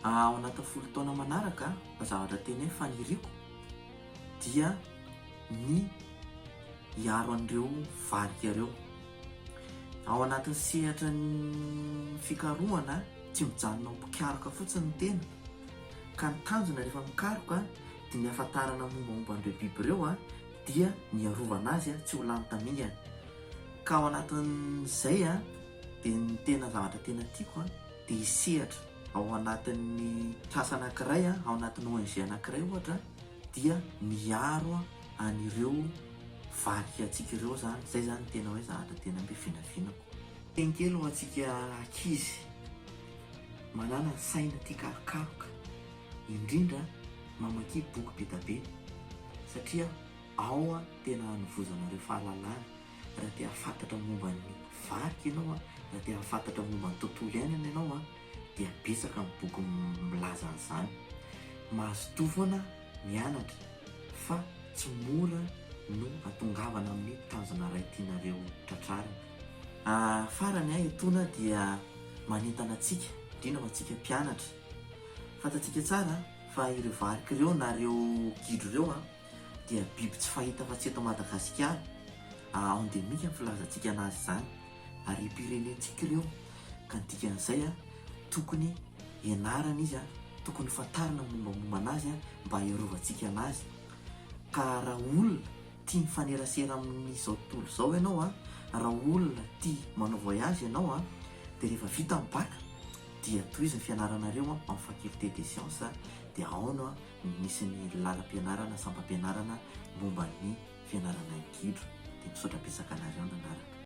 Ao anatin'ny folo taona manaraka fa zavatra teny hoe faniriako dia ny hiaro an'ireo varika ireo. Ao anatin'ny sehatra ny fikarohana tsy mijanona ho mpikaroka fotsiny ny tena ka ny tanjona rehefa mikaroka dia ny ahafantarana mombamomba an'ireo biby ireo dia ny arovana azy tsy ho lany tamingana. Ka ao anatin'izay dia ny tena zavatra tena tiako dia hisehatra ao anatin'ny trasa anankiray ao anatin'ny ONG anankiray ohatra dia miaro an'ireo varika antsika ireo zany. Zay zany tena hoe zavatra tena mbevinavinaako. Tenikely ho antsika ankizy manana saina tia karokaroka, indrindra mamaky boky be da be satria ao tena hanovozanareo fahalalana. Raha te hafantatra momba ny varika ianao raha te hafantatra momba ny tontolo iainana ianao dia betsaka ny boky milaza an'izany. Mahazo toa foana mianatra fa tsy mora no atongavana amin'ny tanjona iray tianareo tratrarina. Farany etoana dia manentana antsika, indrindra ho antsika mpianatra. Fantatsika tsara fa ireo varika ireo na ireo gidro ireo dia biby tsy fahita fa tsy eto Madagasikara. Endemika ny filazantsika anazy izany ary pirenentsika ireo ka ny dikan'izay tokony ianarana izy tokony fantarina mombamomba anazy mba hiarovantsika anazy. Ka raha olona tia mifanerasera amin'izao tontolo izao ianao raha olona tia manao voyage ianao dia rehefa vita ny bac dia tohiziny fianaranareo amin'ny faculté des sciences dia ao no misy ny lalam-pianarana, sampam-pianarana momba ny fianarana gidro. Dia misaotra betsaka anazy ao nanaraka.